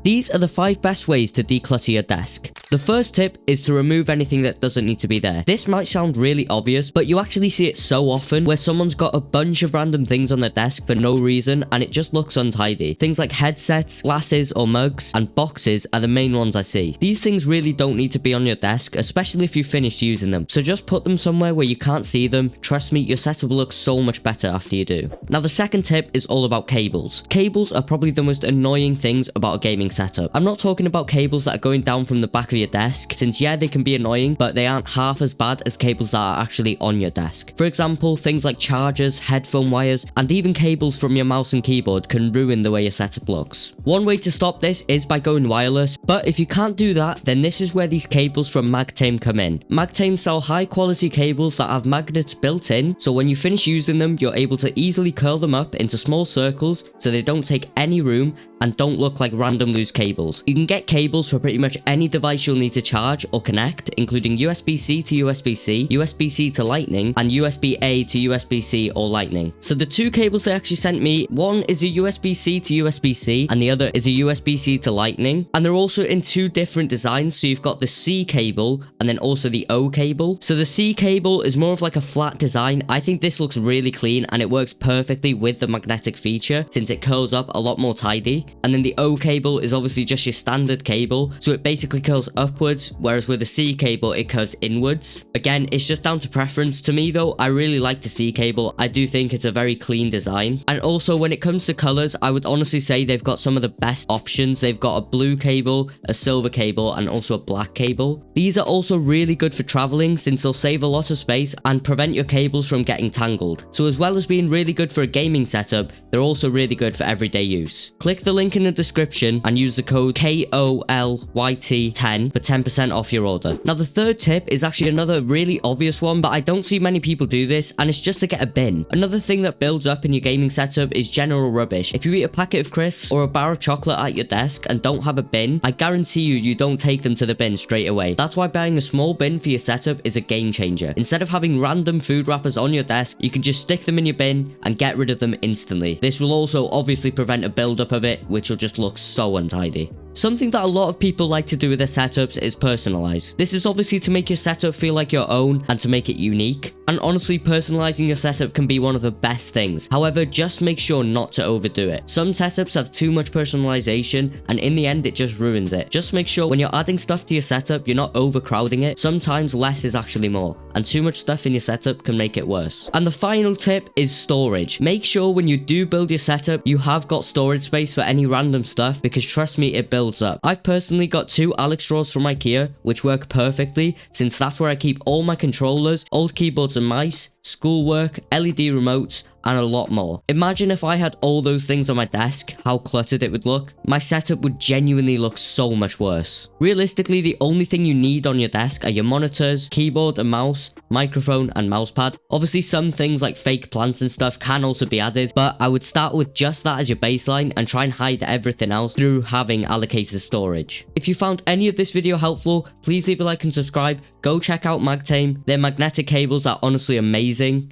These are the 5 best ways to declutter your desk. The first tip is to remove anything that doesn't need to be there. This might sound really obvious, but you actually see it so often where someone's got a bunch of random things on their desk for no reason and it just looks untidy. Things like headsets, glasses or mugs, and boxes are the main ones I see. These things really don't need to be on your desk, especially if you've finished using them. So just put them somewhere where you can't see them. Trust me, your setup will look so much better after you do. Now the second tip is all about cables. Cables are probably the most annoying things about a gaming setup. I'm not talking about cables that are going down from the back of your desk, since yeah, they can be annoying, but they aren't half as bad as cables that are actually on your desk. For example, things like chargers, headphone wires, and even cables from your mouse and keyboard can ruin the way your setup looks. One way to stop this is by going wireless, but if you can't do that, then this is where these cables from Magtame come in. Magtame sell high quality cables that have magnets built in, so when you finish using them, you're able to easily curl them up into small circles so they don't take any room and don't look like random loose cables. You can get cables for pretty much any device you'll need to charge or connect, including USB-C to USB-C, USB-C to Lightning, and USB-A to USB-C or Lightning. So the 2 cables they actually sent me, one is a USB-C to USB-C and the other is a USB-C to Lightning, and they're also in 2 different designs. So you've got the C cable and then also the O cable. So the C cable is more of like a flat design. I think this looks really clean and it works perfectly with the magnetic feature since it curls up a lot more tidy. And then the O cable is obviously just your standard cable, so it basically curls upwards, whereas with the C cable it curls inwards. Again, it's just down to preference. To me though, I really like the C cable. I do think it's a very clean design. And also when it comes to colors, I would honestly say they've got some of the best options. They've got a blue cable, a silver cable, and also a black cable. These are also really good for traveling since they'll save a lot of space and prevent your cables from getting tangled. So as well as being really good for a gaming setup, they're also really good for everyday use. Click the link in the description and use the code KOLYT10 for 10% off your order. Now the third tip is actually another really obvious one, but I don't see many people do this, and it's just to get a bin. Another thing that builds up in your gaming setup is general rubbish. If you eat a packet of crisps or a bar of chocolate at your desk and don't have a bin, I guarantee you don't take them to the bin straight away. That's why buying a small bin for your setup is a game changer. Instead of having random food wrappers on your desk, you can just stick them in your bin and get rid of them instantly. This will also obviously prevent a buildup of it, which will just look so untidy. Something that a lot of people like to do with their setups is personalize. This is obviously to make your setup feel like your own and to make it unique. And honestly, personalizing your setup can be one of the best things. However, just make sure not to overdo it. Some setups have too much personalization and in the end it just ruins it. Just make sure when you're adding stuff to your setup, you're not overcrowding it. Sometimes less is actually more, and too much stuff in your setup can make it worse. And the final tip is storage. Make sure when you do build your setup, you have got storage space for any random stuff, because trust me, it builds up. I've personally got 2 Alex drawers from IKEA, which work perfectly since that's where I keep all my controllers, old keyboards and mice, schoolwork, LED remotes, and a lot more. Imagine if I had all those things on my desk, how cluttered it would look. My setup would genuinely look so much worse. Realistically, the only thing you need on your desk are your monitors, keyboard and mouse, microphone and mousepad. Obviously some things like fake plants and stuff can also be added, but I would start with just that as your baseline and try and hide everything else through having allocated storage. If you found any of this video helpful, please leave a like and subscribe. Go check out Magtame. Their magnetic cables are honestly amazing.